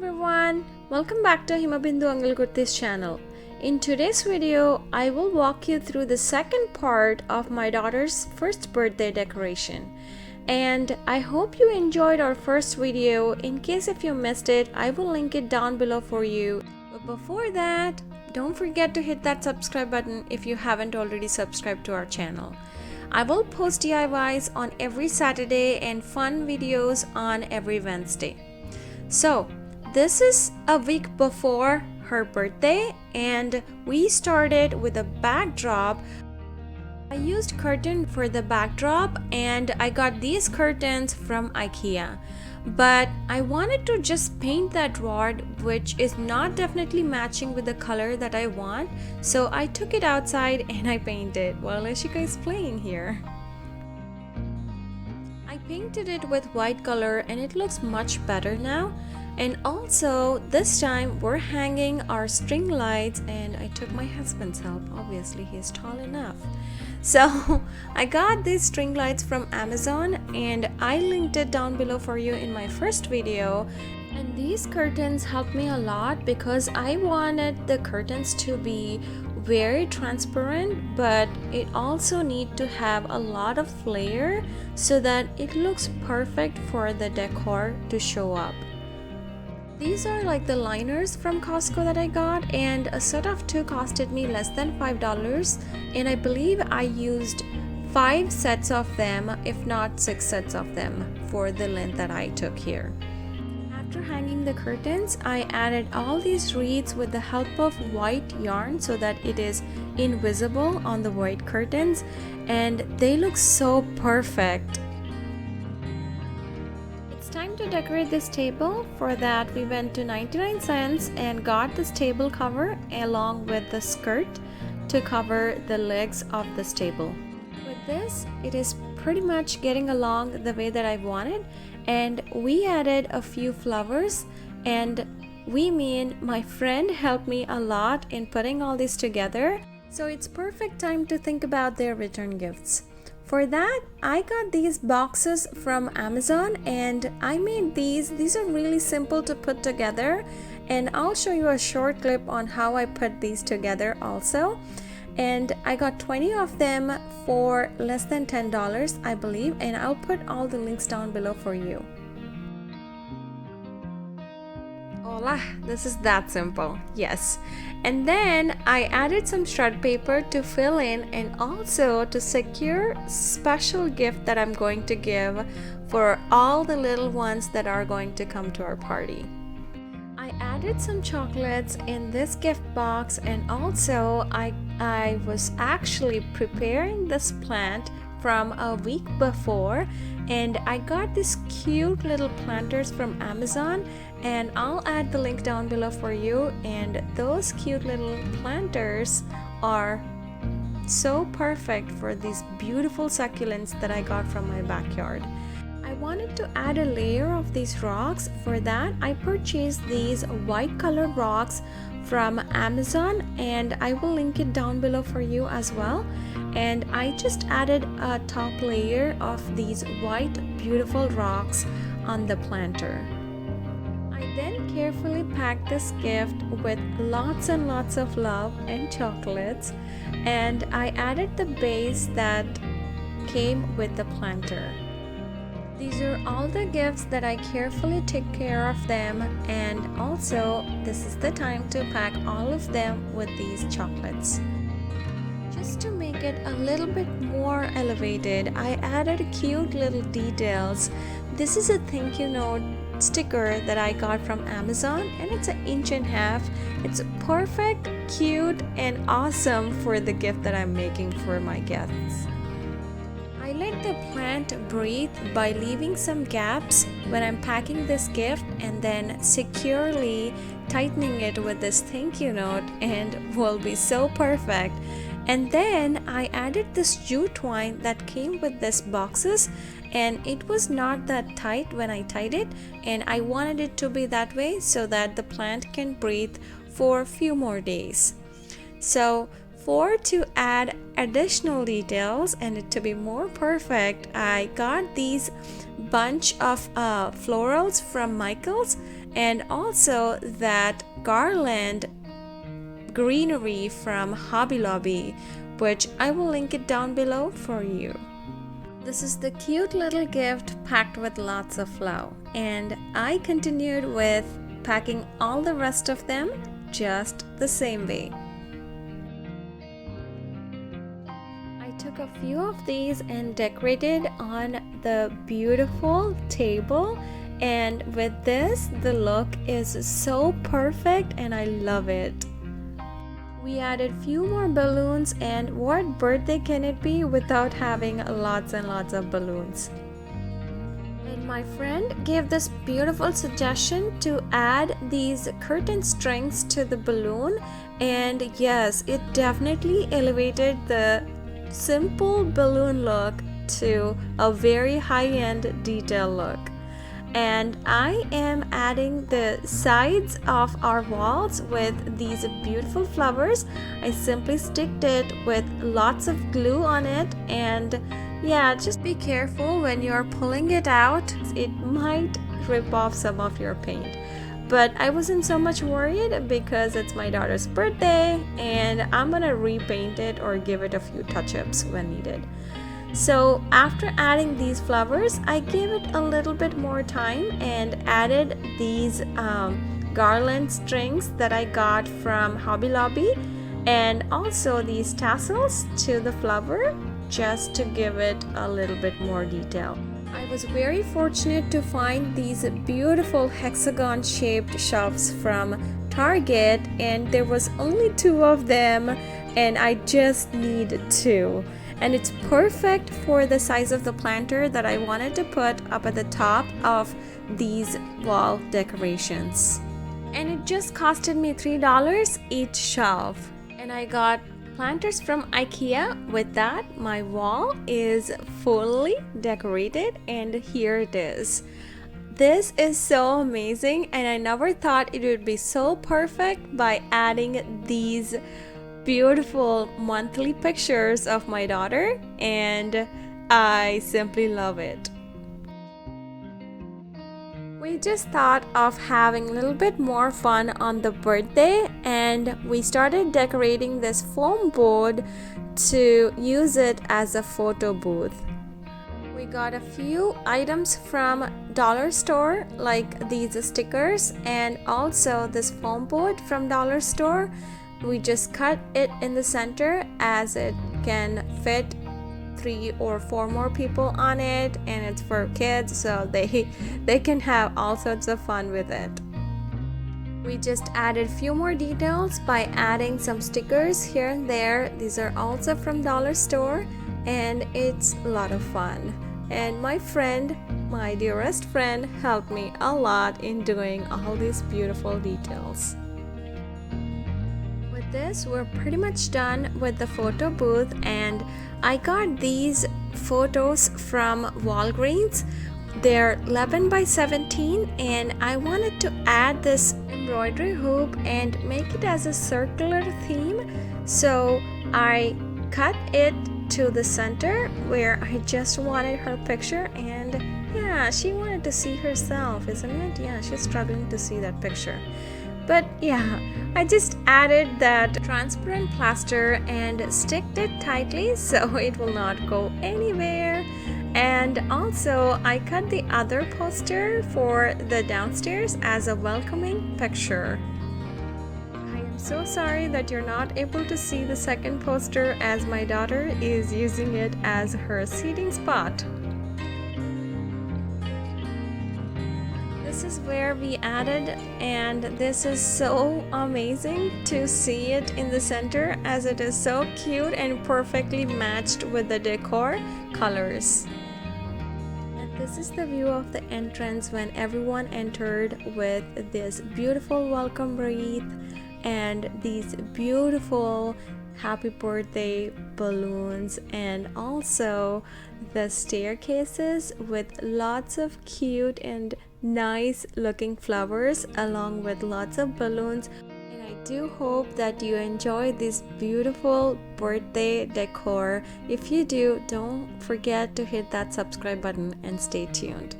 everyone, welcome back to Himabindu Angal Kurti's channel. In today's video, I will walk you through the second part of my daughter's first birthday decoration. And I hope you enjoyed our first video. In case if you missed it, I will link it down below for you. But before that, don't forget to hit that subscribe button if you haven't already subscribed to our channel. I will post DIYs on every Saturday and fun videos on every Wednesday. So, this is a week before her birthday and we started with a backdrop. I used curtain for the backdrop and I got these curtains from IKEA. But I wanted to just paint that rod, which is not definitely matching with the color that I want. So I took it outside and I painted while Ashika is playing here. I painted it with white color and it looks much better now. And also this time we're hanging our string lights and I took my husband's help. Obviously he's tall enough. So I got these string lights from Amazon and I linked it down below for you in my first video. And these curtains helped me a lot because I wanted the curtains to be very transparent, but it also need to have a lot of flare so that it looks perfect for the decor to show up. These are like the liners from Costco that I got, and a set of 2 costed me less than $5, and I believe I used 5 sets of them, if not 6 sets of them, for the length that I took here. After hanging the curtains, I added all these wreaths with the help of white yarn so that it is invisible on the white curtains, and they look so perfect. Time to decorate this table. For that we went to 99 cents and got this table cover along with the skirt to cover the legs of this table. With this, it is pretty much getting along the way that I wanted, and we added a few flowers, and my friend helped me a lot in putting all this together, so it's perfect time to think about their return gifts. For that, I got these boxes from Amazon and I made these. These are really simple to put together, and I'll show you a short clip on how I put these together also. And I got 20 of them for less than $10, I believe, and I'll put all the links down below for you. Voila, this is that simple, yes. And then I added some shred paper to fill in and also to secure special gift that I'm going to give for all the little ones that are going to come to our party. I added some chocolates in this gift box, and also I was actually preparing this plant from a week before, and I got these cute little planters from Amazon, and I'll add the link down below for you. And those cute little planters are so perfect for these beautiful succulents that I got from my backyard. I wanted to add a layer of these rocks. For that, I purchased these white colored rocks from Amazon, and I will link it down below for you as well. And I just added a top layer of these white beautiful rocks on the planter. I then carefully packed this gift with lots and lots of love and chocolates, and I added the base that came with the planter. These are all the gifts that I carefully took care of them, and also this is the time to pack all of them with these chocolates. Just to make it a little bit more elevated, I added cute little details. This is a thank you note sticker that I got from Amazon, and it's 1.5 inches. It's perfect, cute, and awesome for the gift that I'm making for my guests. I let the plant breathe by leaving some gaps when I'm packing this gift and then securely tightening it with this thank you note, and will be so perfect. And then I added this jute twine that came with these boxes, and it was not that tight when I tied it, and I wanted it to be that way so that the plant can breathe for a few more days. So to add additional details and it to be more perfect, I got these bunch of florals from Michael's, and also that garland greenery from Hobby Lobby, which I will link it down below for you. This is the cute little gift packed with lots of love, and I continued with packing all the rest of them just the same way. I took a few of these and decorated on the beautiful table, and with this the look is so perfect and I love it. We added few more balloons, and what birthday can it be without having lots and lots of balloons? And my friend gave this beautiful suggestion to add these curtain strings to the balloon, and yes, it definitely elevated the simple balloon look to a very high-end detail look. And I am adding the sides of our walls with these beautiful flowers. I simply sticked it with lots of glue on it, and yeah, just be careful when you're pulling it out. It might rip off some of your paint, but I wasn't so much worried because it's my daughter's birthday and I'm gonna repaint it or give it a few touch-ups when needed. So after adding these flowers, I gave it a little bit more time and added these garland strings that I got from Hobby Lobby, and also these tassels to the flower just to give it a little bit more detail. I was very fortunate to find these beautiful hexagon shaped shelves from Target, and there was only 2 of them and I just need 2. And it's perfect for the size of the planter that I wanted to put up at the top of these wall decorations. And it just costed me $3 each shelf. And I got planters from IKEA. With that, my wall is fully decorated, and here it is. This is so amazing, and I never thought it would be so perfect by adding these beautiful monthly pictures of my daughter, and I simply love it. We just thought of having a little bit more fun on the birthday, and we started decorating this foam board to use it as a photo booth. We got a few items from dollar store, like these stickers and also this foam board from dollar store. We just cut it in the center as it can fit 3 or 4 more people on it, and it's for kids, so they can have all sorts of fun with it. We just added few more details by adding some stickers here and there. These are also from dollar store, and it's a lot of fun. And my friend, my dearest friend, helped me a lot in doing all these beautiful details. This, we're pretty much done with the photo booth, and I got these photos from Walgreens. They're 11 by 17, and I wanted to add this embroidery hoop and make it as a circular theme, so I cut it to the center where I just wanted her picture. And yeah, she wanted to see herself, isn't it? Yeah, she's struggling to see that picture. But yeah, I just added that transparent plaster and sticked it tightly so it will not go anywhere. And also I cut the other poster for the downstairs as a welcoming picture. I am so sorry that you're not able to see the second poster, as my daughter is using it as her seating spot. This is where we added, and this is so amazing to see it in the center, as it is so cute and perfectly matched with the decor colors. And this is the view of the entrance when everyone entered, with this beautiful welcome wreath and these beautiful happy birthday balloons, and also the staircases with lots of cute and nice looking flowers along with lots of balloons. And I do hope that you enjoy this beautiful birthday decor. If you do, don't forget to hit that subscribe button and stay tuned.